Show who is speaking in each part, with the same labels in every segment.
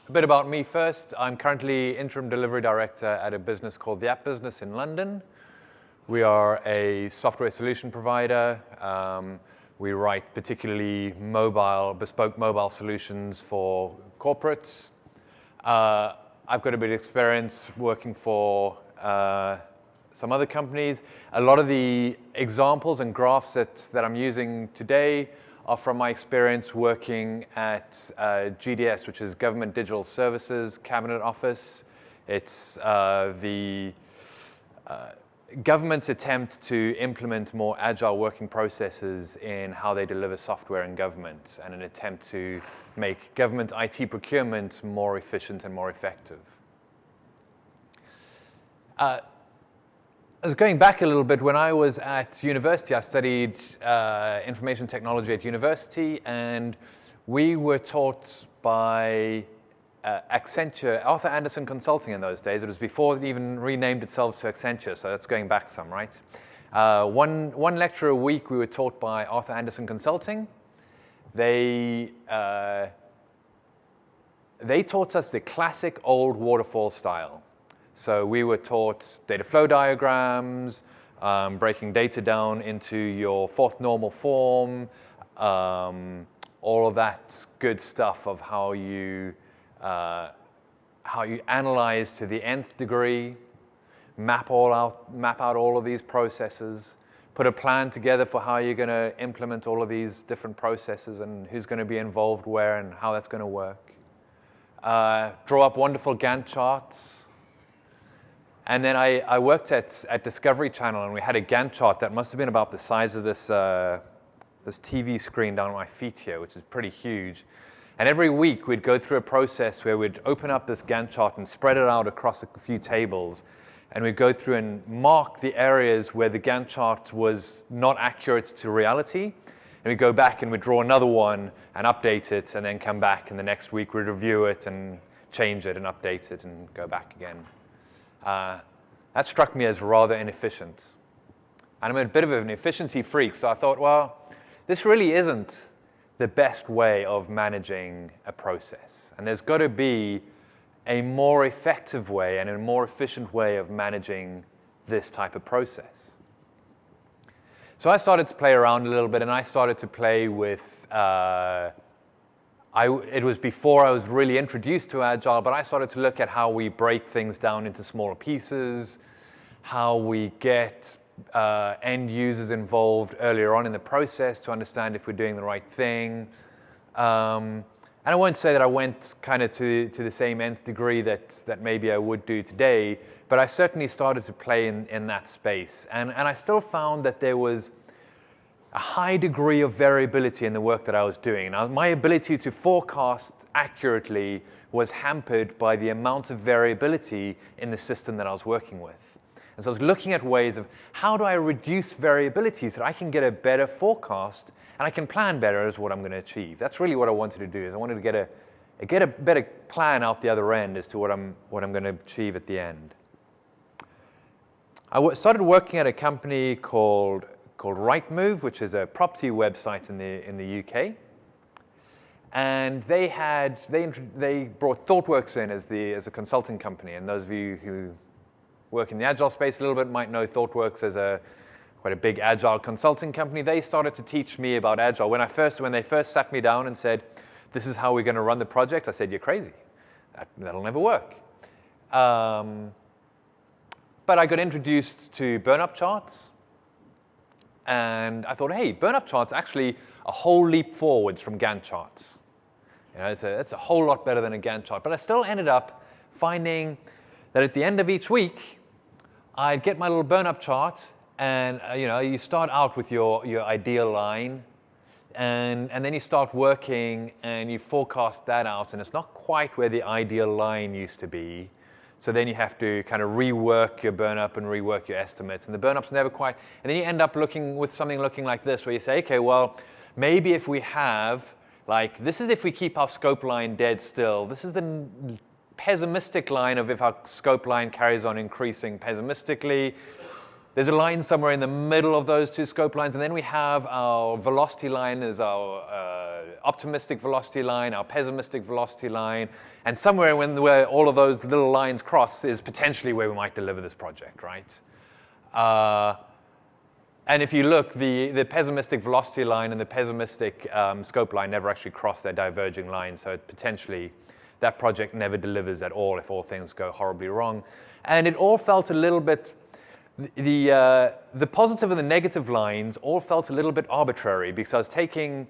Speaker 1: A bit about me first. I'm currently interim delivery director at a business called The App Business in London. We are a software solution provider. We write particularly bespoke mobile solutions for corporates. I've got a bit of experience working for some other companies. A lot of the examples and graphs that I'm using today are from my experience working at GDS, which is Government Digital Services Cabinet Office. It's the government's attempt to implement more agile working processes in how they deliver software in government, and an attempt to make government IT procurement more efficient and more effective. I was going back a little bit. When I was at university, I studied information technology at university, and we were taught by Accenture, Arthur Andersen Consulting in those days. It was before it even renamed itself to Accenture, so that's going back some, right? One lecture a week we were taught by Arthur Andersen Consulting. They taught us the classic old waterfall style. So we were taught data flow diagrams, breaking data down into your fourth normal form, all of that good stuff of how you analyze to the nth degree, map out all of these processes, put a plan together for how you're going to implement all of these different processes and who's going to be involved where and how that's going to work. Draw up wonderful Gantt charts. And then I worked at Discovery Channel, and we had a Gantt chart that must have been about the size of this TV screen down at my feet here, which is pretty huge. And every week we'd go through a process where we'd open up this Gantt chart and spread it out across a few tables. And we'd go through and mark the areas where the Gantt chart was not accurate to reality. And we'd go back and we'd draw another one and update it, and then come back, and the next week we'd review it and change it and update it and go back again. That struck me as rather inefficient. And I'm a bit of an efficiency freak, so I thought, well, this really isn't the best way of managing a process. And there's got to be a more effective way and a more efficient way of managing this type of process. So I started to play around a little bit, and I started to play with it was before I was really introduced to Agile, but I started to look at how we break things down into smaller pieces, how we get end users involved earlier on in the process to understand if we're doing the right thing. And I won't say that I went kind of to the same nth degree that maybe I would do today, but I certainly started to play in that space. And I still found that there was a high degree of variability in the work that I was doing. Now, my ability to forecast accurately was hampered by the amount of variability in the system that I was working with. And so I was looking at ways of how do I reduce variability so that I can get a better forecast and I can plan better as what I'm going to achieve. That's really what I wanted to do, is I wanted to get a better plan out the other end as to what I'm going to achieve at the end. I started working at a company called Rightmove, which is a property website in the UK, and they brought ThoughtWorks in as a consulting company. And those of you who work in the Agile space a little bit might know ThoughtWorks as quite a big Agile consulting company. They started to teach me about Agile. When they first sat me down and said, "This is how we're going to run the project," I said, "You're crazy. That'll never work." But I got introduced to burn-up charts. And I thought, hey, burn-up charts are actually a whole leap forwards from Gantt charts. It's a whole lot better than a Gantt chart. But I still ended up finding that at the end of each week, I'd get my little burn-up chart, and you start out with your ideal line, and then you start working, and you forecast that out, and it's not quite where the ideal line used to be. So then you have to kind of rework your burn-up and rework your estimates. And the burn-up's never quite. And then you end up looking like this, where you say, okay, well, maybe if we have, this is if we keep our scope line dead still. This is the pessimistic line of if our scope line carries on increasing pessimistically. There's a line somewhere in the middle of those two scope lines. And then we have our velocity line as our optimistic velocity line, our pessimistic velocity line, and somewhere where all of those little lines cross is potentially where we might deliver this project, right? And if you look, the pessimistic velocity line and the pessimistic scope line never actually cross their diverging lines, so potentially that project never delivers at all if all things go horribly wrong. And it all felt a little bit, the positive and the negative lines all felt a little bit arbitrary, because I was taking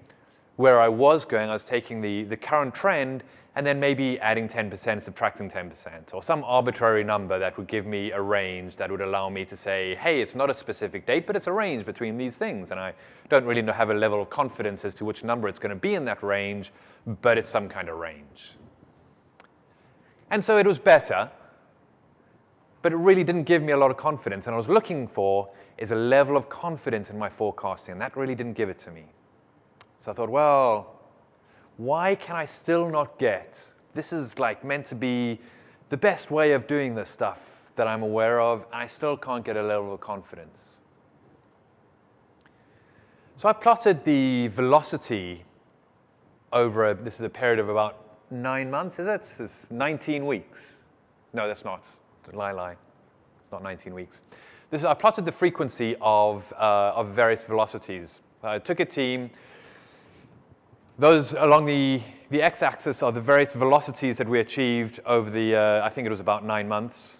Speaker 1: where I was going, I was taking the current trend and then maybe adding 10%, subtracting 10%, or some arbitrary number that would give me a range that would allow me to say, hey, it's not a specific date, but it's a range between these things. And I don't really have a level of confidence as to which number it's going to be in that range, but it's some kind of range. And so it was better, but it really didn't give me a lot of confidence. And what I was looking for is a level of confidence in my forecasting, and that really didn't give it to me. So I thought, well, why can I still not get, this is like meant to be the best way of doing this stuff that I'm aware of, and I still can't get a level of confidence. So I plotted the velocity over, this is a period of about 9 months, is it? It's 19 weeks. No, that's not. Lie. It's not 19 weeks. I plotted the frequency of various velocities. I took a team. Those along the x-axis are the various velocities that we achieved over the, I think it was about 9 months.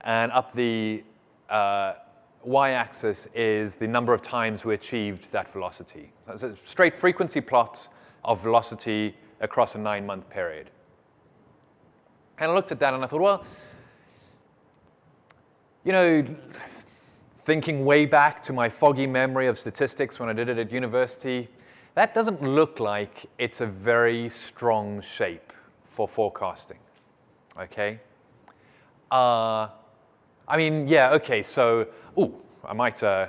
Speaker 1: And up the y-axis is the number of times we achieved that velocity. It's a straight frequency plot of velocity across a 9-month period. And I looked at that and I thought, well, you know, thinking way back to my foggy memory of statistics when I did it at university, that doesn't look like it's a very strong shape for forecasting, okay? I mean, yeah, okay, so, I might go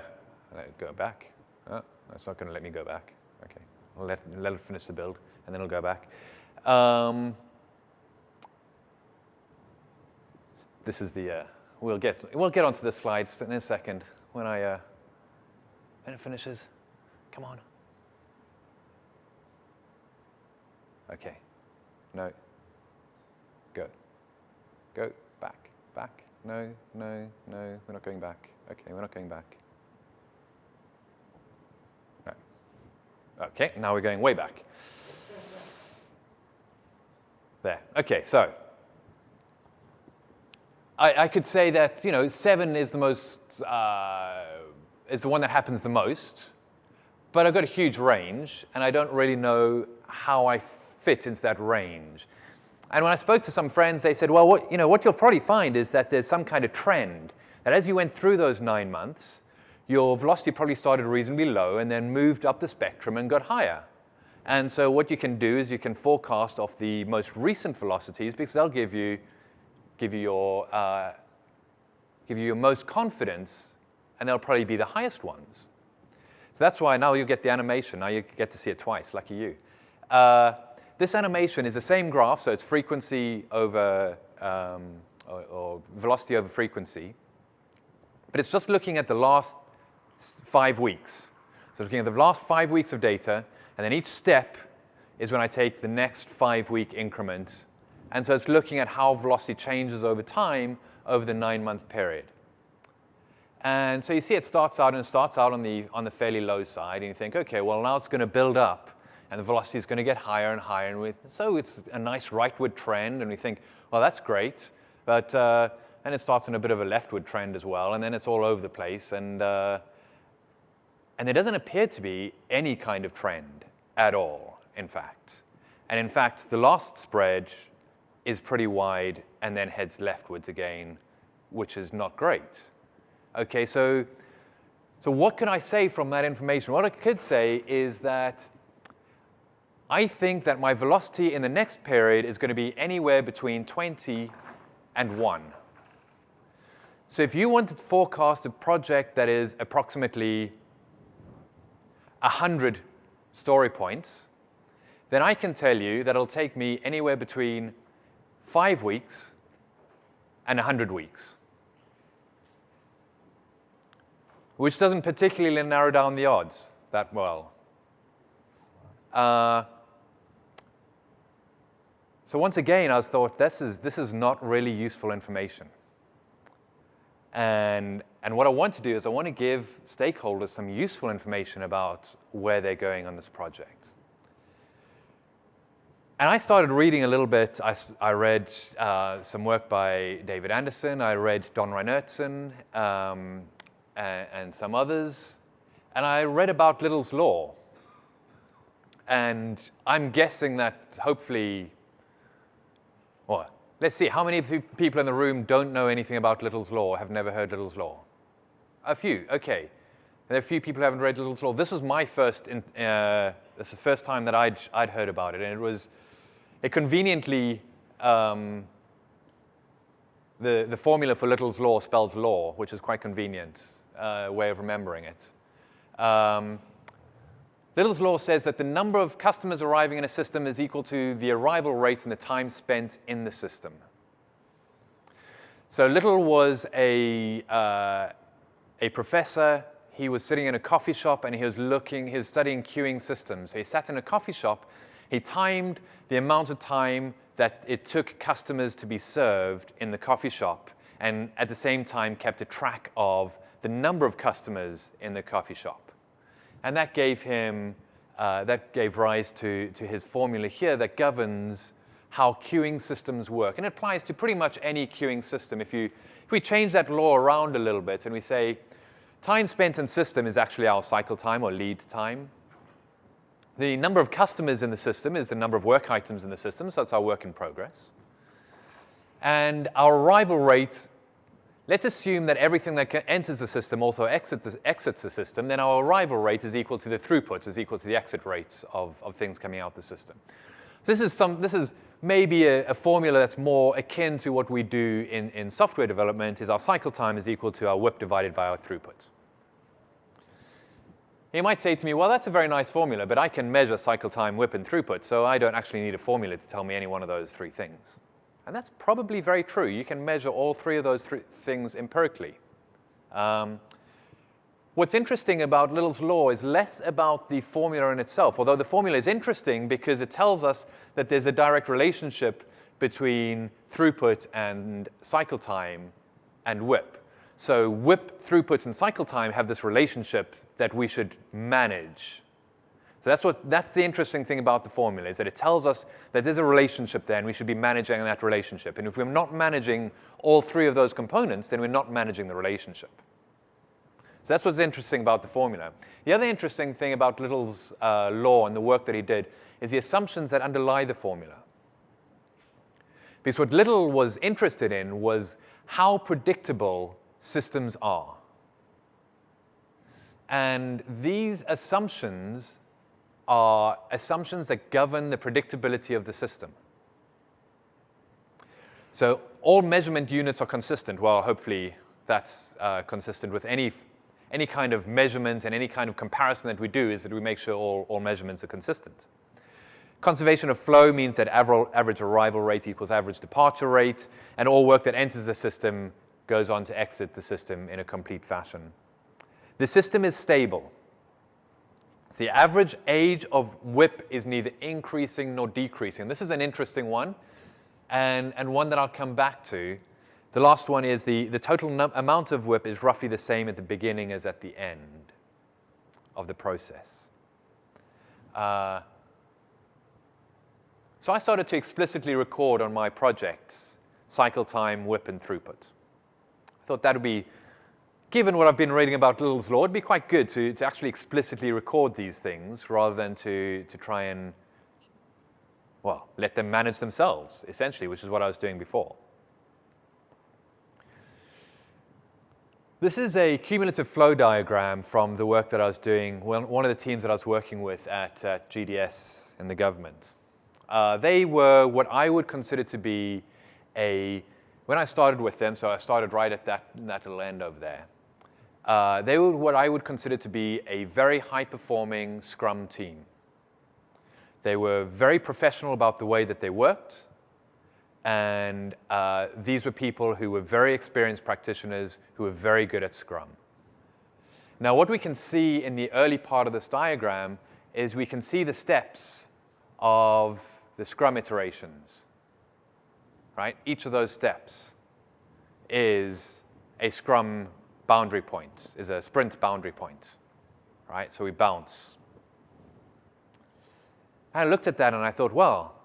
Speaker 1: back. Oh, that's not going to let me go back. Okay, I'll let it finish the build, and then I'll go back. This is the, we'll get onto the slides in a second when it finishes. Come on. Okay, no, go, back, no, we're not going back. Okay, we're not going back. No. Okay, now we're going way back. There, okay, so I could say that, 7 is the most, is the one that happens the most, but I've got a huge range, and I don't really know how I fit into that range. And when I spoke to some friends, they said, well, what you'll probably find is that there's some kind of trend, that as you went through those 9 months, your velocity probably started reasonably low and then moved up the spectrum and got higher. And so what you can do is you can forecast off the most recent velocities, because they'll give you your most confidence, and they'll probably be the highest ones. So that's why now you get the animation. Now you get to see it twice. Lucky you. This animation is the same graph, so it's frequency over, or velocity over frequency, but it's just looking at the last 5 weeks. So looking at the last 5 weeks of data, and then each step is when I take the next 5-week increment. And so it's looking at how velocity changes over time over the 9-month period. And so you see it starts out on the fairly low side, and you think, okay, well now it's going to build up, and the velocity is going to get higher and higher, and so it's a nice rightward trend, and we think, well, that's great, but then it starts on a bit of a leftward trend as well, and then it's all over the place, and there doesn't appear to be any kind of trend at all, in fact. And in fact, the last spread is pretty wide and then heads leftwards again, which is not great. Okay, so what can I say from that information? What I could say is that I think that my velocity in the next period is going to be anywhere between 20 and 1. So if you want to forecast a project that is approximately 100 story points, then I can tell you that it'll take me anywhere between 5 weeks and 100 weeks, which doesn't particularly narrow down the odds that well. So once again, I thought, this is not really useful information. And what I want to do is I want to give stakeholders some useful information about where they're going on this project. And I started reading a little bit. I read some work by David Anderson. I read Don Reinertsen and some others. And I read about Little's Law. And I'm guessing that hopefully, well, let's see, how many people in the room don't know anything about Little's Law, have never heard Little's Law? A few, okay. There are a few people who haven't read Little's Law. This was my first, this is the first time that I'd heard about it, and it conveniently, the formula for Little's Law spells law, which is quite convenient way of remembering it. Little's Law says that the number of customers arriving in a system is equal to the arrival rate and the time spent in the system. So Little was a professor. He was sitting in a coffee shop and he was studying queuing systems. He sat in a coffee shop. He timed the amount of time that it took customers to be served in the coffee shop, and at the same time kept a track of the number of customers in the coffee shop. And that gave rise to his formula here that governs how queuing systems work. And it applies to pretty much any queuing system. If we change that law around a little bit and we say time spent in system is actually our cycle time or lead time. The number of customers in the system is the number of work items in the system, so that's our work in progress. And our arrival rate, let's assume that everything that enters the system also exits the system, then our arrival rate is equal to the throughput, is equal to the exit rates of things coming out the system. So this is maybe a formula that's more akin to what we do in software development, is our cycle time is equal to our WIP divided by our throughput. You might say to me, well, that's a very nice formula, but I can measure cycle time, WIP, and throughput, so I don't actually need a formula to tell me any one of those three things. And that's probably very true. You can measure all three of those things empirically. What's interesting about Little's Law is less about the formula in itself, although the formula is interesting because it tells us that there's a direct relationship between throughput and cycle time and WIP. So WIP, throughput, and cycle time have this relationship that we should manage. So that's the interesting thing about the formula, is that it tells us that there's a relationship there and we should be managing that relationship. And if we're not managing all three of those components, then we're not managing the relationship. So that's what's interesting about the formula. The other interesting thing about Little's law and the work that he did is the assumptions that underlie the formula. Because what Little was interested in was how predictable systems are. And these assumptions are assumptions that govern the predictability of the system. So all measurement units are consistent. Well, hopefully that's consistent with any kind of measurement and any kind of comparison that we do, is that we make sure all measurements are consistent. Conservation of flow means that average arrival rate equals average departure rate, and all work that enters the system goes on to exit the system in a complete fashion. The system is stable. The average age of WIP is neither increasing nor decreasing. This is an interesting one, and one that I'll come back to. The last one is the total amount of WIP is roughly the same at the beginning as at the end of the process. So I started to explicitly record on my projects cycle time, WIP, and throughput. I thought that would be, given what I've been reading about Little's Law, it'd be quite good to actually explicitly record these things rather than to try and, well, let them manage themselves, essentially, which is what I was doing before. This is a cumulative flow diagram from the work that I was doing, one of the teams that I was working with at GDS in the government. They were what I would consider to be when I started with them, so I started right at that little end over there, they were what I would consider to be a very high-performing Scrum team. They were very professional about the way that they worked, and these were people who were very experienced practitioners who were very good at Scrum. Now, what we can see in the early part of this diagram is we can see the steps of the Scrum iterations. right? Each of those steps is a Scrum boundary point, is a sprint boundary point, right? So we bounce. And I looked at that and I thought, well,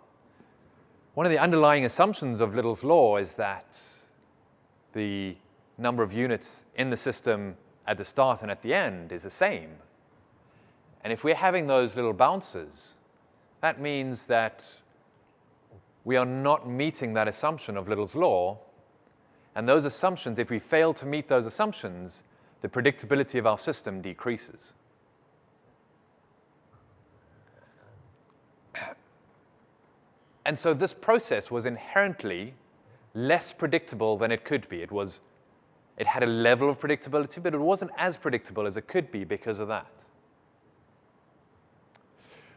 Speaker 1: one of the underlying assumptions of Little's law is that the number of units in the system at the start and at the end is the same. And if we're having those little bounces, that means that we are not meeting that assumption of Little's law. And those assumptions, if we fail to meet those assumptions, the predictability of our system decreases. And so this process was inherently less predictable than it could be. It had a level of predictability, but it wasn't as predictable as it could be because of that.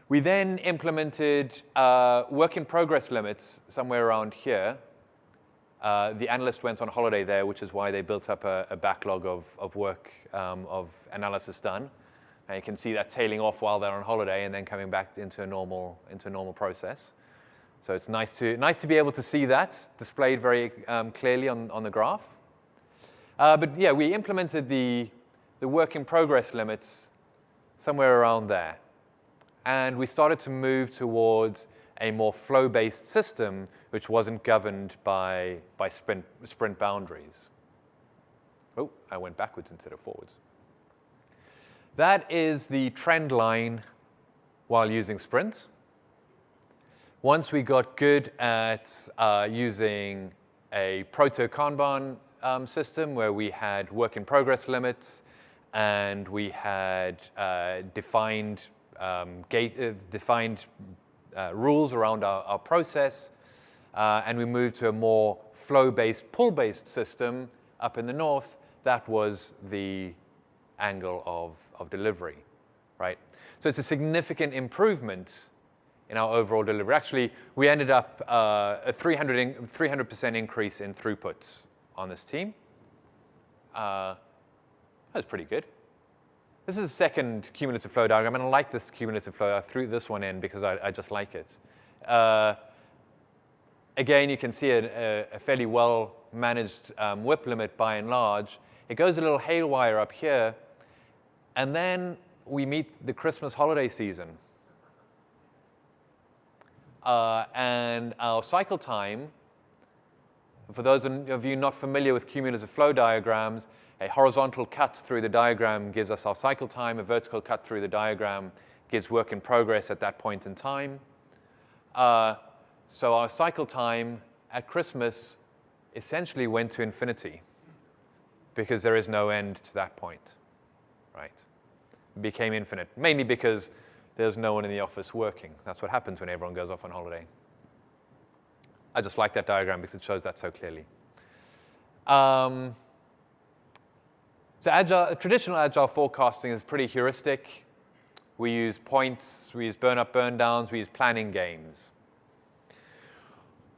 Speaker 1: We then implemented work in progress limits somewhere around here. The analyst went on holiday there, which is why they built up a backlog of work, of analysis done. And you can see that tailing off while they're on holiday and then coming back into a normal process. So it's nice to be able to see that displayed very clearly on the graph. But yeah, we implemented the work in progress limits somewhere around there. And we started to move towards a more flow-based system which wasn't governed by sprint boundaries. Oh, I went backwards instead of forwards. That is the trend line while using Sprint. Once we got good at using a proto-Kanban system where we had work in progress limits and we had defined rules around our process, and we moved to a more flow-based, pull-based system up in the north, that was the angle of delivery, right? So it's a significant improvement in our overall delivery. Actually, we ended up a 300% increase in throughput on this team. That was pretty good. This is the second cumulative flow diagram, and I like this cumulative flow. I threw this one in because I just like it. Again, you can see a fairly well-managed WIP limit by and large. It goes a little haywire up here, and then we meet the Christmas holiday season. And our cycle time, for those of you not familiar with cumulative flow diagrams, a horizontal cut through the diagram gives us our cycle time. A vertical cut through the diagram gives work in progress at that point in time. So our cycle time at Christmas essentially went to infinity because there is no end to that point, right? It became infinite, mainly because there's no one in the office working. That's what happens when everyone goes off on holiday. I just like that diagram because it shows that so clearly. So traditional agile forecasting is pretty heuristic. We use points, we use burn up, burn downs, we use planning games.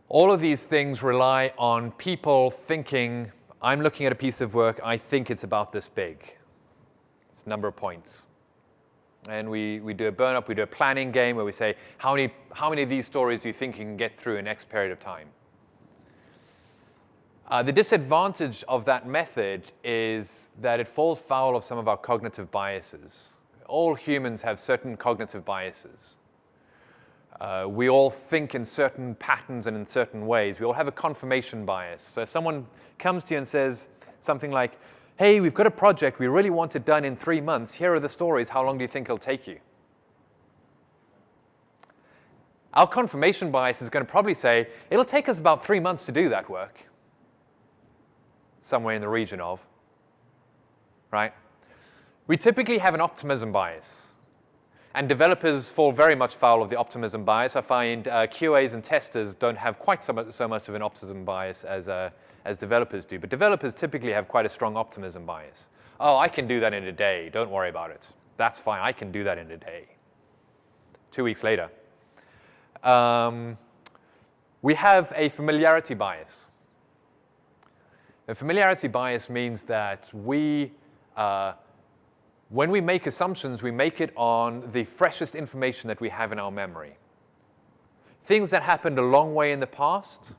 Speaker 1: All of these things rely on people thinking, I'm looking at a piece of work, I think it's about this big. It's a number of points. And we do a burn up, we do a planning game where we say, how many of these stories do you think you can get through in X period of time? The disadvantage of that method is that it falls foul of some of our cognitive biases. All humans have certain cognitive biases. We all think in certain patterns and in certain ways. We all have a confirmation bias. So if someone comes to you and says something like, hey, we've got a project, we really want it done in 3 months, here are the stories, how long do you think it'll take you? Our confirmation bias is going to probably say, it'll take us about 3 months to do that work. Somewhere in the region of, right? We typically have an optimism bias. And developers fall very much foul of the optimism bias. I find QAs and testers don't have quite so much of an optimism bias as developers do. But developers typically have quite a strong optimism bias. Oh, I can do that in a day. Don't worry about it. That's fine. I can do that in a day. 2 weeks later. We have a familiarity bias. A familiarity bias means that when we make assumptions, we make it on the freshest information that we have in our memory. Things that happened a long way in the past,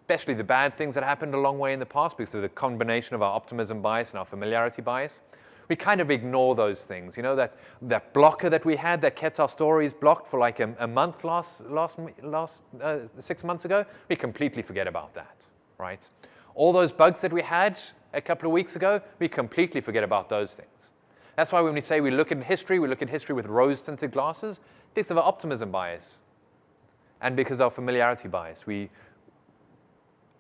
Speaker 1: especially the bad things that happened a long way in the past because of the combination of our optimism bias and our familiarity bias. We kind of ignore those things. You know, that blocker that we had that kept our stories blocked for like a month last 6 months ago, we completely forget about that, right? All those bugs that we had a couple of weeks ago, we completely forget about those things. That's why when we say we look at history with rose-tinted glasses, because of our optimism bias and because of our familiarity bias.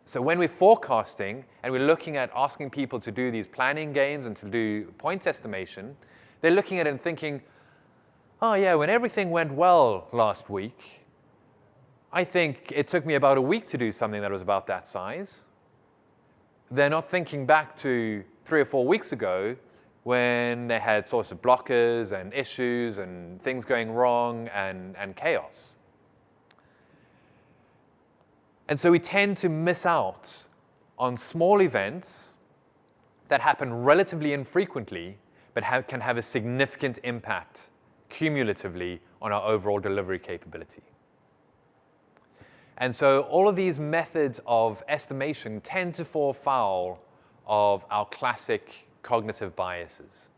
Speaker 1: So when we're forecasting and we're looking at asking people to do these planning games and to do point estimation, they're looking at it and thinking, oh yeah, when everything went well last week, I think it took me about a week to do something that was about that size. They're not thinking back to 3 or 4 weeks ago when they had sorts of blockers and issues and things going wrong and chaos. And so we tend to miss out on small events that happen relatively infrequently, but can have a significant impact cumulatively on our overall delivery capability. And so all of these methods of estimation tend to fall foul of our classic cognitive biases.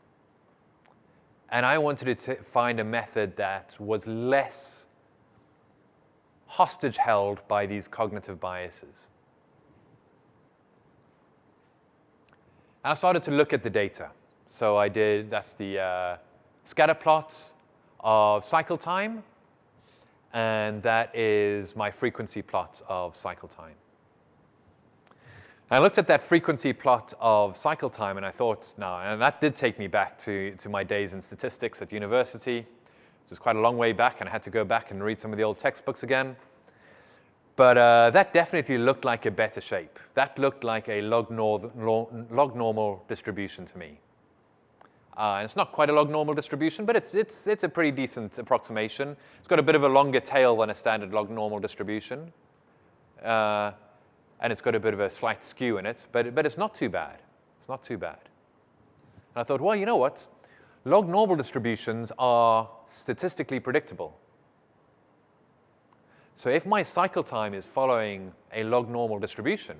Speaker 1: And I wanted to find a method that was less hostage held by these cognitive biases. And I started to look at the data. So that's the scatter plot of cycle time, and that is my frequency plot of cycle time. I looked at that frequency plot of cycle time, and I thought, no, and that did take me back to my days in statistics at university. It was quite a long way back, and I had to go back and read some of the old textbooks again. But that definitely looked like a better shape. That looked like a log normal distribution to me. And it's not quite a log normal distribution, but it's a pretty decent approximation. It's got a bit of a longer tail than a standard log normal distribution. And it's got a bit of a slight skew in it, but it's not too bad. It's not too bad. And I thought, well, you know what? Log normal distributions are statistically predictable. So if my cycle time is following a log normal distribution,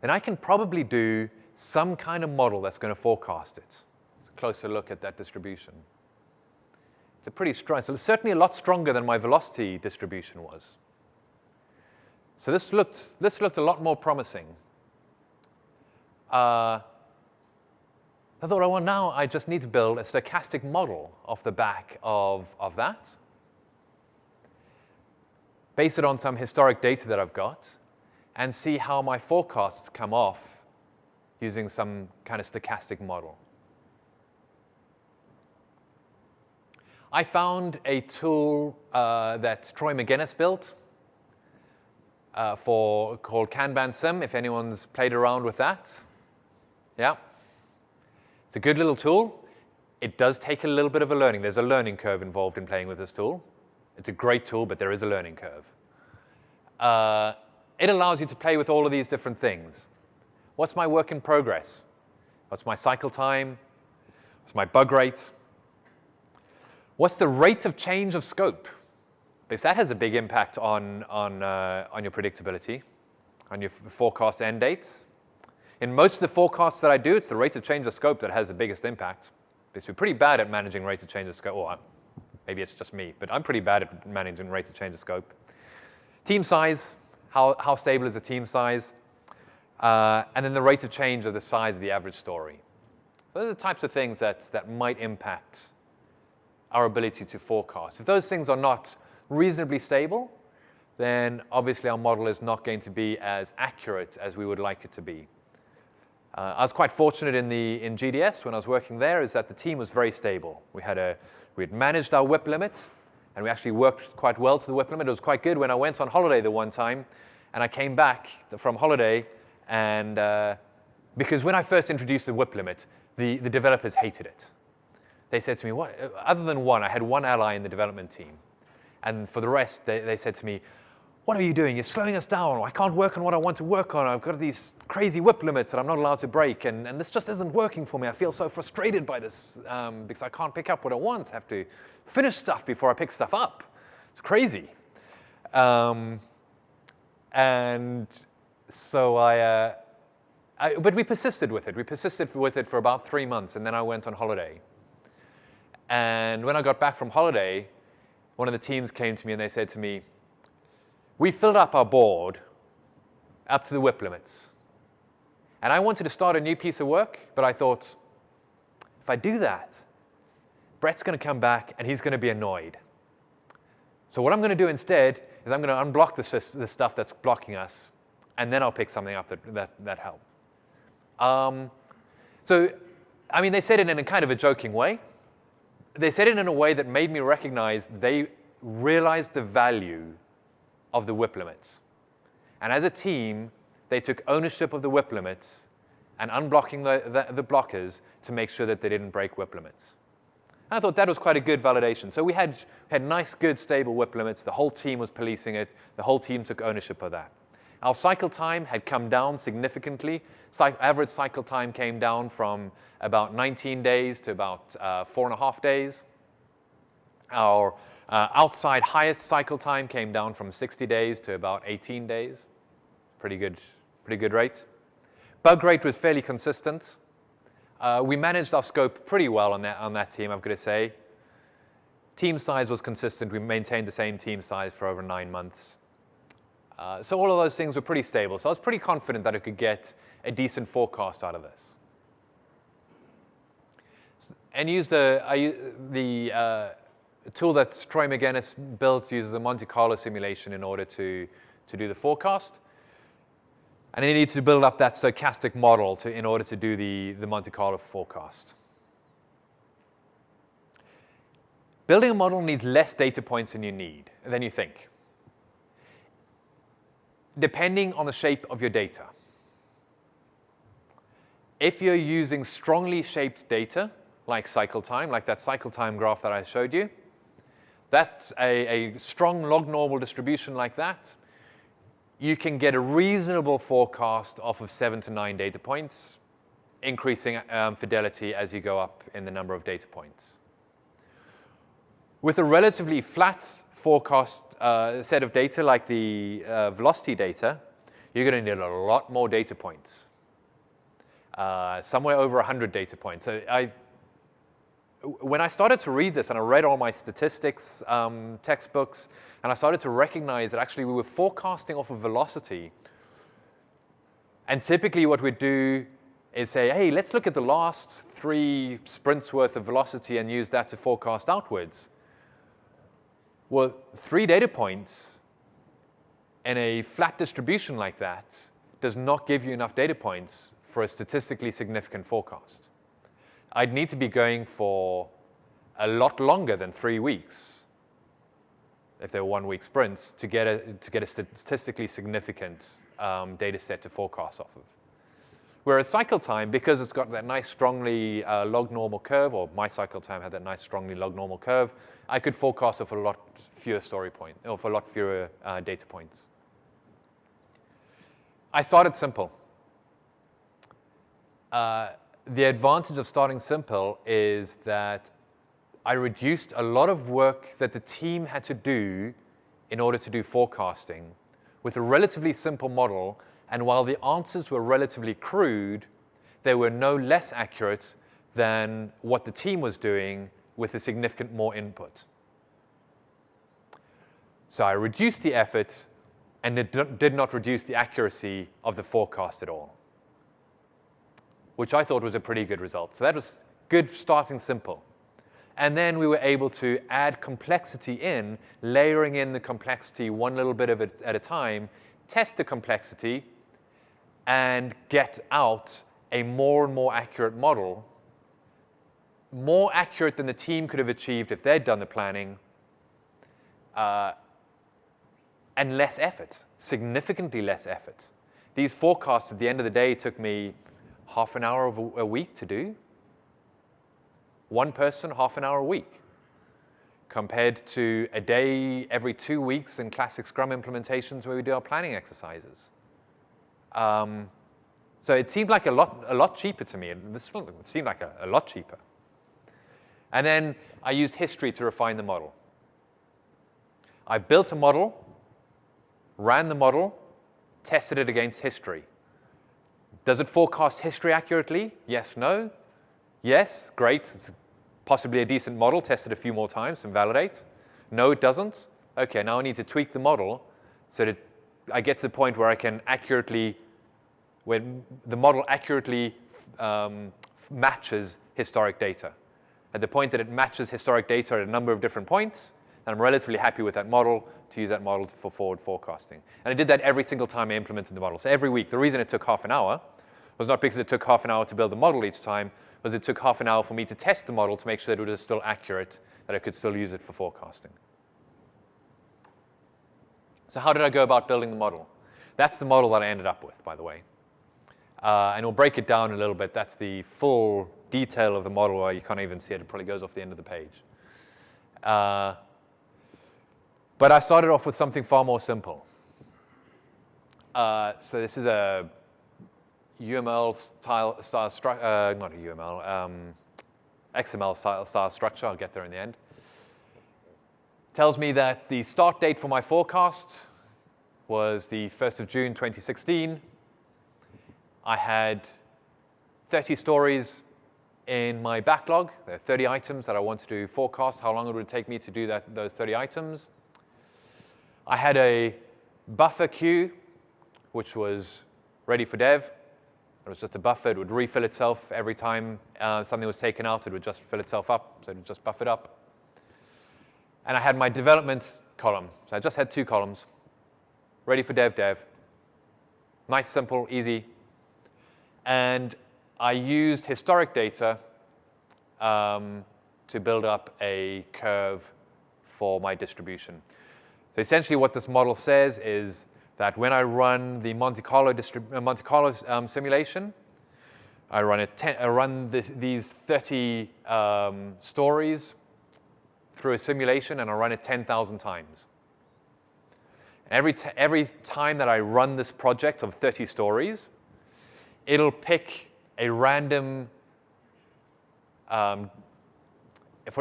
Speaker 1: then I can probably do some kind of model that's going to forecast it. It's a closer look at that distribution. It's a pretty strong, so it's certainly a lot stronger than my velocity distribution was. So this looked a lot more promising. I thought, well, now I just need to build a stochastic model off the back of that, base it on some historic data that I've got, and see how my forecasts come off using some kind of stochastic model. I found a tool that Troy McGinnis built called Kanban Sim, if anyone's played around with that. Yeah. It's a good little tool. It does take a little bit of a learning. There's a learning curve involved in playing with this tool. It's a great tool, but there is a learning curve. It allows you to play with all of these different things. What's my work in progress? What's my cycle time? What's my bug rate? What's the rate of change of scope? Because that has a big impact on your predictability, on your forecast end dates. In most of the forecasts that I do, it's the rate of change of scope that has the biggest impact. Because we're pretty bad at managing rate of change of scope. Or maybe it's just me, but I'm pretty bad at managing rate of change of scope. Team size, how stable is the team size? And then the rate of change of the size of the average story. So those are the types of things that might impact our ability to forecast. If those things are not reasonably stable, then obviously our model is not going to be as accurate as we would like it to be. I was quite fortunate in GDS when I was working there, is that the team was very stable. We had managed our WIP limit, and we actually worked quite well to the WIP limit. It was quite good when I went on holiday the one time, and I came back from holiday, and because when I first introduced the WIP limit, the developers hated it. They said to me, "What?" Other than one, I had one ally in the development team. And for the rest, they said to me, "What are you doing? You're slowing us down. I can't work on what I want to work on. I've got these crazy WIP limits that I'm not allowed to break. And this just isn't working for me. I feel so frustrated by this because I can't pick up what I want. I have to finish stuff before I pick stuff up. It's crazy." And And so but we persisted with it. We persisted with it for about 3 months, and then I went on holiday. And when I got back from holiday, one of the teams came to me and they said to me, we filled up our board up to the WIP limits. And I wanted to start a new piece of work, but I thought, if I do that, Brett's going to come back and he's going to be annoyed. So what I'm going to do instead is I'm going to unblock the stuff that's blocking us, and then I'll pick something up that helps. So, I mean, they said it in a kind of a joking way. They said it in a way that made me recognize they realized the value of the WIP limits. And as a team, they took ownership of the WIP limits and unblocking the blockers to make sure that they didn't break WIP limits. And I thought that was quite a good validation. So we had nice, good, stable WIP limits. The whole team was policing it. The whole team took ownership of that. Our cycle time had come down significantly. Average cycle time came down from about 19 days to about 4.5 days. Our outside highest cycle time came down from 60 days to about 18 days. Pretty good rate. Bug rate was fairly consistent. We managed our scope pretty well on that team, I've got to say. Team size was consistent. We maintained the same team size for over 9 months. So all of those things were pretty stable. So I was pretty confident that I could get a decent forecast out of this. And the tool that Troy McGinnis built uses a Monte Carlo simulation in order to do the forecast. And he needs to build up that stochastic model in order to do the Monte Carlo forecast. Building a model needs less data points than you think, depending on the shape of your data. If you're using strongly shaped data, like cycle time, like that cycle time graph that I showed you, that's a strong log normal distribution like that, you can get a reasonable forecast off of 7 to 9 data points, increasing fidelity as you go up in the number of data points. With a relatively flat forecast set of data like the velocity data, you're going to need a lot more data points, somewhere over 100 data points. So when I started to read this and I read all my statistics textbooks, and I started to recognize that actually we were forecasting off of velocity. And typically what we'd do is say, hey, let's look at the last 3 sprints worth of velocity and use that to forecast outwards. Well, 3 data points in a flat distribution like that does not give you enough data points for a statistically significant forecast. I'd need to be going for a lot longer than 3 weeks, if they were 1-week sprints, to get a statistically significant data set to forecast off of. Whereas cycle time, because it's got that nice strongly log normal curve, or my cycle time had that nice strongly log normal curve, I could forecast off a lot fewer a lot fewer data points. I started simple. The advantage of starting simple is that I reduced a lot of work that the team had to do in order to do forecasting with a relatively simple model, and while the answers were relatively crude, they were no less accurate than what the team was doing with a significant more input. So I reduced the effort and it did not reduce the accuracy of the forecast at all, which I thought was a pretty good result. So that was good starting simple. And then we were able to add complexity in, layering in the complexity one little bit of it at a time, test the complexity, and get out a more and more accurate model, more accurate than the team could have achieved if they'd done the planning, and less effort, significantly less effort. These forecasts at the end of the day took me half an hour of a week to do. One person, half an hour a week, compared to a day every 2 weeks in classic Scrum implementations where we do our planning exercises. So it seemed like a lot cheaper to me, and this seemed like a lot cheaper. And then I used history to refine the model. I built a model, ran the model, tested it against history. Does it forecast history accurately? Yes, no. Yes, great. It's possibly a decent model, tested a few more times and validate. No, it doesn't. Okay, now I need to tweak the model so that I get to the point where I can accurately, when the model accurately matches historic data. At the point that it matches historic data at a number of different points, then I'm relatively happy with that model to use that model for forward forecasting. And I did that every single time I implemented the model. So every week, the reason it took half an hour was not because it took half an hour to build the model each time, was it took half an hour for me to test the model to make sure that it was still accurate, that I could still use it for forecasting. So how did I go about building the model? That's the model that I ended up with, by the way. And we'll break it down a little bit. That's the full detail of the model where you can't even see it. It probably goes off the end of the page. But I started off with something far more simple. So this is a UML style structure, not a UML, XML style structure. I'll get there in the end. Tells me that the start date for my forecast was the 1st of June 2016. I had 30 stories in my backlog. There are 30 items that I wanted to forecast, how long it would take me to do those 30 items. I had a buffer queue, which was ready for dev. It was just a buffer. It would refill itself every time something was taken out. It would just fill itself up, so it would just buffer it up. And I had my development column. So I just had 2 columns, ready for dev. Nice, simple, easy. And I used historic data to build up a curve for my distribution. So essentially what this model says is that when I run the Monte Carlo simulation, I run these 30 stories through a simulation, and I run it 10,000 times. And every time that I run this project of 30 stories, it'll pick a random, for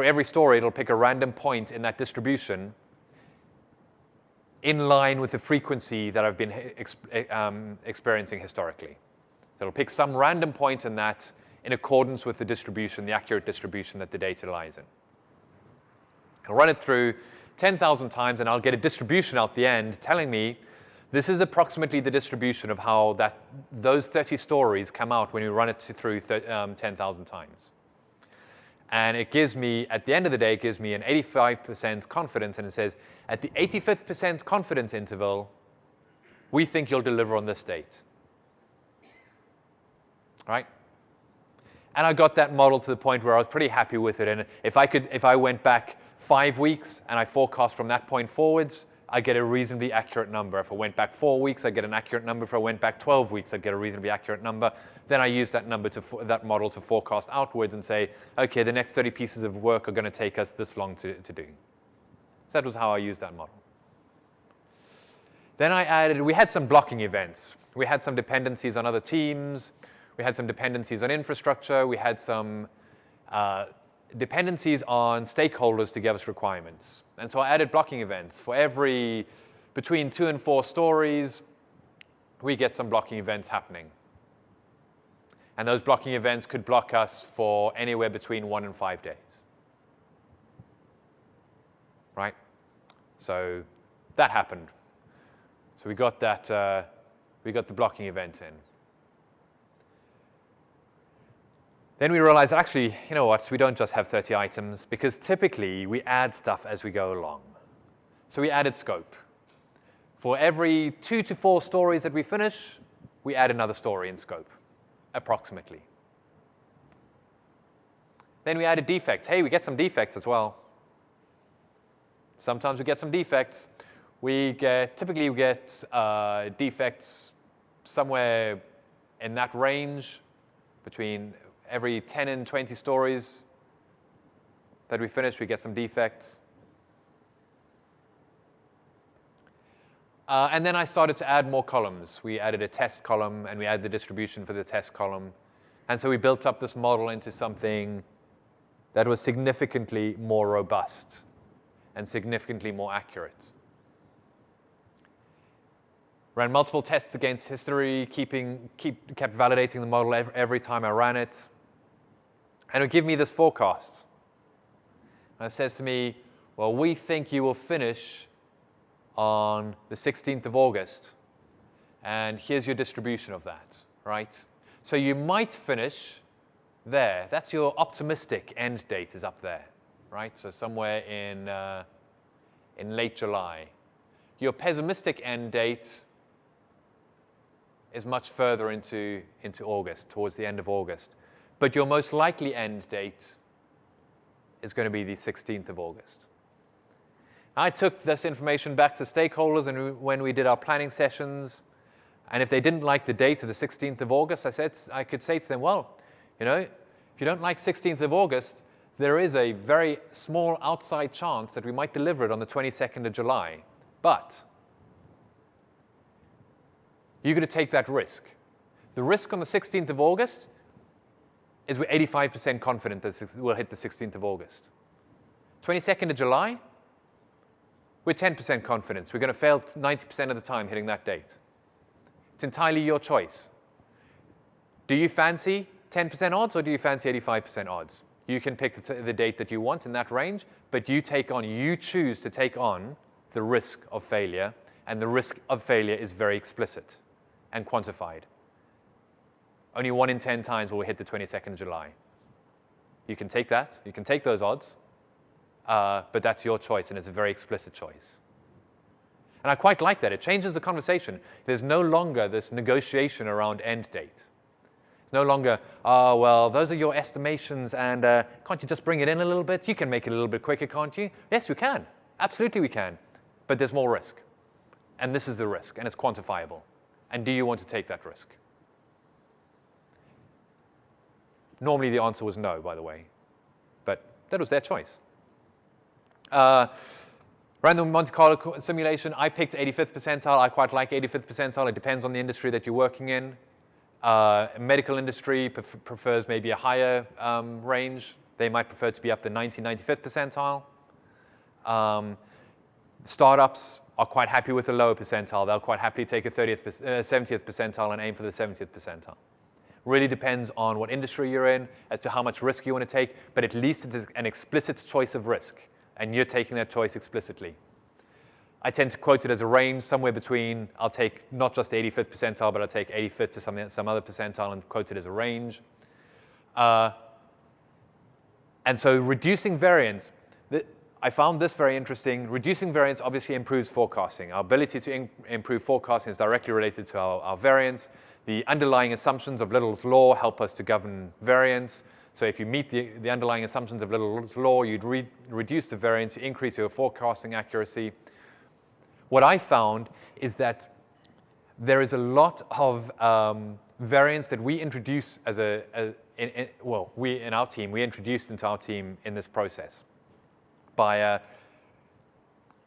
Speaker 1: every story, it'll pick a random point in that distribution in line with the frequency that I've been experiencing historically. So it'll pick some random point in that in accordance with the distribution, the accurate distribution that the data lies in. I'll run it through 10,000 times, and I'll get a distribution out the end telling me this is approximately the distribution of how those 30 stories come out when you run it through 10,000 times. And it gives me, at the end of the day, it gives me an 85% confidence, and it says, at the 85th confidence interval, we think you'll deliver on this date. Right? And I got that model to the point where I was pretty happy with it. And if I went back 5 weeks and I forecast from that point forwards, I get a reasonably accurate number. If I went back 4 weeks, I get an accurate number. If I went back 12 weeks, I get a reasonably accurate number. Then I use that model to forecast outwards and say, okay, the next 30 pieces of work are going to take us this long to do. So that was how I used that model. Then we had some blocking events. We had some dependencies on other teams. We had some dependencies on infrastructure. We had some dependencies on stakeholders to give us requirements. And so I added blocking events. For every between 2 and 4 stories, we get some blocking events happening. And those blocking events could block us for anywhere between 1 and 5 days. Right? So that happened. So we got that. We got the blocking event in. Then we realized that actually, you know what, we don't just have 30 items, because typically we add stuff as we go along. So we added scope. For every 2 to 4 stories that we finish, we add another story in scope, approximately. Then we added defects. Hey, we get some defects as well. Sometimes we get some defects. Typically we get defects somewhere in that range between every 10 and 20 stories that we finish, we get some defects. And then I started to add more columns. We added a test column, and we added the distribution for the test column. And so we built up this model into something that was significantly more robust and significantly more accurate. Ran multiple tests against history, kept validating the model every time I ran it. And it would give me this forecast. And it says to me, well, we think you will finish on the 16th of August. And here's your distribution of that, right? So you might finish there. That's your optimistic end date is up there, right? So somewhere in late July. Your pessimistic end date is much further into August, towards the end of August. But your most likely end date is going to be the 16th of August. I took this information back to stakeholders and when we did our planning sessions, and if they didn't like the date of the 16th of August, I could say to them, well, if you don't like 16th of August, there is a very small outside chance that we might deliver it on the 22nd of July. But you're going to take that risk. The risk on the 16th of August is we're 85% confident that we'll hit the 16th of August. 22nd of July, we're 10% confidence. We're going to fail 90% of the time hitting that date. It's entirely your choice. Do you fancy 10% odds or do you fancy 85% odds? You can pick the date that you want in that range, but you choose to take on the risk of failure, and the risk of failure is very explicit and quantified. Only 1 in 10 times will we hit the 22nd of July. You can take that, you can take those odds, but that's your choice, and it's a very explicit choice. And I quite like that. It changes the conversation. There's no longer this negotiation around end date. It's no longer, oh, well, those are your estimations, and can't you just bring it in a little bit? You can make it a little bit quicker, can't you? Yes, we can. Absolutely we can. But there's more risk. And this is the risk, and it's quantifiable. And do you want to take that risk? Normally the answer was no, by the way. But that was their choice. Random Monte Carlo simulation, I picked 85th percentile. I quite like 85th percentile. It depends on the industry that you're working in. Medical industry prefers maybe a higher range. They might prefer to be up the 95th percentile. Startups are quite happy with a lower percentile. They'll quite happily take a 70th percentile and aim for the 70th percentile. Really depends on what industry you're in as to how much risk you want to take, but at least it's an explicit choice of risk, and you're taking that choice explicitly. I tend to quote it as a range somewhere between, I'll take not just the 85th percentile, but I'll take 85th to some other percentile and quote it as a range. And so reducing variance, I found this very interesting. Reducing variance obviously improves forecasting. Our ability to improve forecasting is directly related to our variance. The underlying assumptions of Little's law help us to govern variance. So if you meet the underlying assumptions of Little's law, you'd reduce the variance, you increase your forecasting accuracy. What I found is that there is a lot of variance that we introduce as we in our team, we introduced into our team in this process.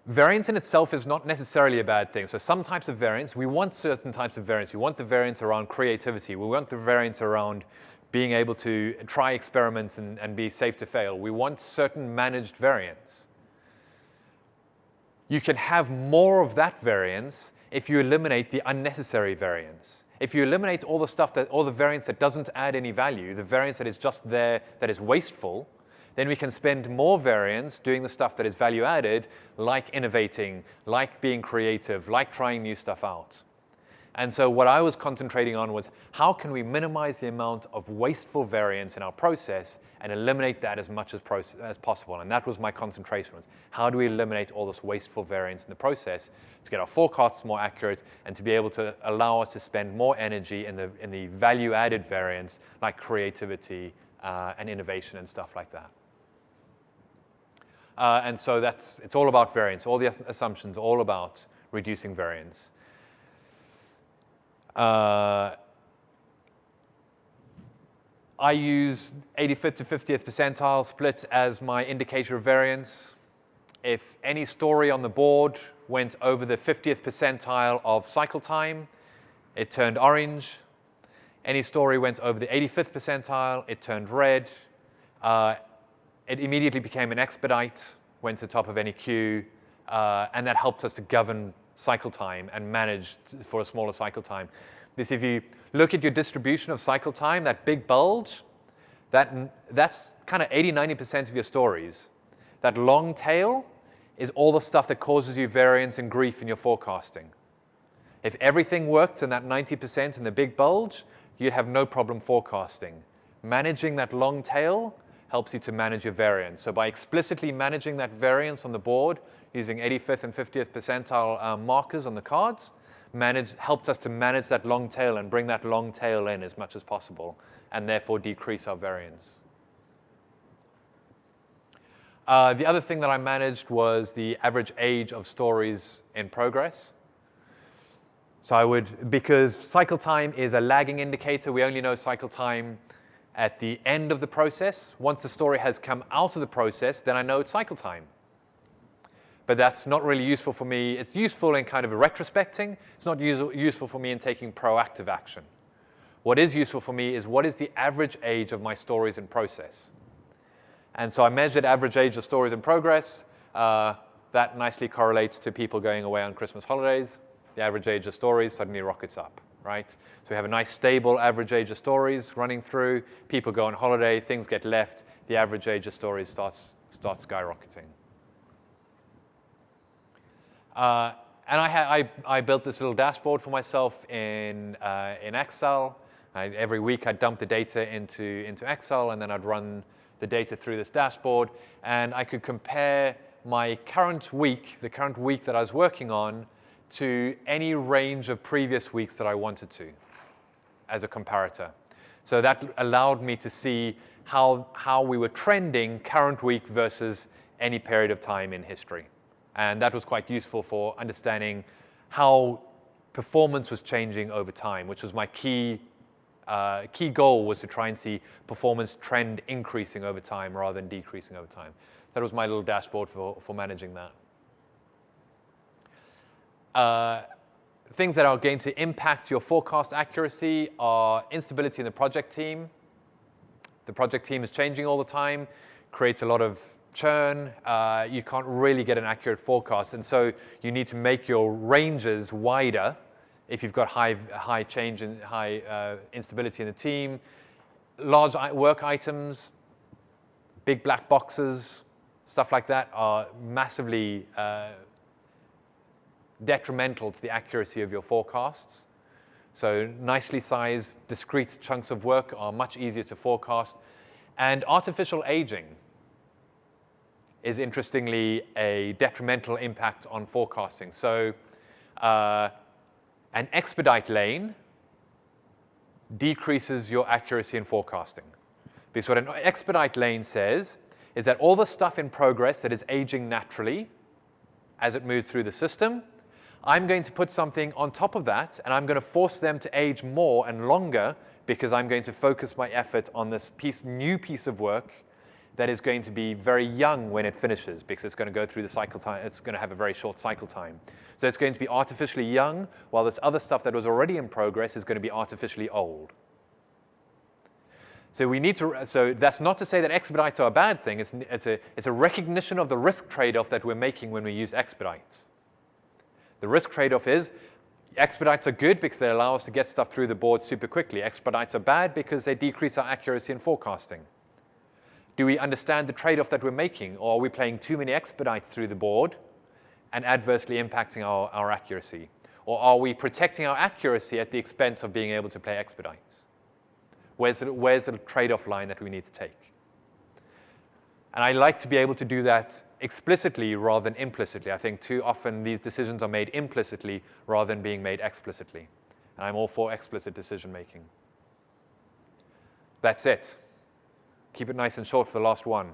Speaker 1: Variance in itself is not necessarily a bad thing. So some types of variance, we want certain types of variance. We want the variance around creativity. We want the variance around being able to try experiments and be safe to fail. We want certain managed variance. You can have more of that variance if you eliminate the unnecessary variance. If you eliminate all the variance that doesn't add any value, the variance that is just there, that is wasteful, then we can spend more variance doing the stuff that is value added, like innovating, like being creative, like trying new stuff out. And so what I was concentrating on was how can we minimize the amount of wasteful variance in our process and eliminate that as much as possible. And that was my concentration, was how do we eliminate all this wasteful variance in the process to get our forecasts more accurate and to be able to allow us to spend more energy in the value added variance like creativity and innovation and stuff like that. And so it's all about variance. All the assumptions are all about reducing variance. I use 85th to 50th percentile split as my indicator of variance. If any story on the board went over the 50th percentile of cycle time, it turned orange. Any story went over the 85th percentile, it turned red. It immediately became an expedite, went to the top of any queue, and that helped us to govern cycle time and manage for a smaller cycle time. Because if you look at your distribution of cycle time, that big bulge, that's kind of 80–90% of your stories. That long tail is all the stuff that causes you variance and grief in your forecasting. If everything worked in that 90% in the big bulge, you'd have no problem forecasting. Managing that long tail helps you to manage your variance. So by explicitly managing that variance on the board using 85th and 50th percentile markers on the cards, helped us to manage that long tail and bring that long tail in as much as possible, and therefore decrease our variance. The other thing that I managed was the average age of stories in progress. So because cycle time is a lagging indicator, we only know cycle time at the end of the process. Once the story has come out of the process, then I know it's cycle time. But that's not really useful for me. It's useful in kind of retrospecting. It's not useful for me in taking proactive action. What is useful for me is what is the average age of my stories in process. And so I measured average age of stories in progress. That nicely correlates to people going away on Christmas holidays. The average age of stories suddenly rockets up, right? So we have a nice stable average age of stories running through. People go on holiday, things get left. The average age of stories starts skyrocketing. And I built this little dashboard for myself in Excel. Every week I'd dump the data into Excel, and then I'd run the data through this dashboard. And I could compare my current week, the current week that I was working on, to any range of previous weeks that I wanted to as a comparator. So that allowed me to see how we were trending current week versus any period of time in history. And that was quite useful for understanding how performance was changing over time, which was my key goal, was to try and see performance trend increasing over time rather than decreasing over time. That was my little dashboard for managing that. Things that are going to impact your forecast accuracy are instability in the project team. The project team is changing all the time, creates a lot of churn. You can't really get an accurate forecast, and so you need to make your ranges wider if you've got high change and high instability in the team. Large work items, big black boxes, stuff like that are massively detrimental to the accuracy of your forecasts. So nicely sized, discrete chunks of work are much easier to forecast. And artificial aging is interestingly a detrimental impact on forecasting. So an expedite lane decreases your accuracy in forecasting. Because what an expedite lane says is that all the stuff in progress that is aging naturally as it moves through the system, I'm going to put something on top of that, and I'm going to force them to age more and longer because I'm going to focus my effort on this new piece of work that is going to be very young when it finishes, because it's going to go through the cycle time. It's going to have a very short cycle time. So it's going to be artificially young, while this other stuff that was already in progress is going to be artificially old. So that's not to say that expedites are a bad thing. It's a recognition of the risk trade-off that we're making when we use expedites. The risk trade-off is expedites are good because they allow us to get stuff through the board super quickly. Expedites are bad because they decrease our accuracy in forecasting. Do we understand the trade-off that we're making, or are we playing too many expedites through the board and adversely impacting our accuracy? Or are we protecting our accuracy at the expense of being able to play expedites? Where's the trade-off line that we need to take? And I like to be able to do that explicitly rather than implicitly. I think too often these decisions are made implicitly rather than being made explicitly. And I'm all for explicit decision making. That's it. Keep it nice and short for the last one.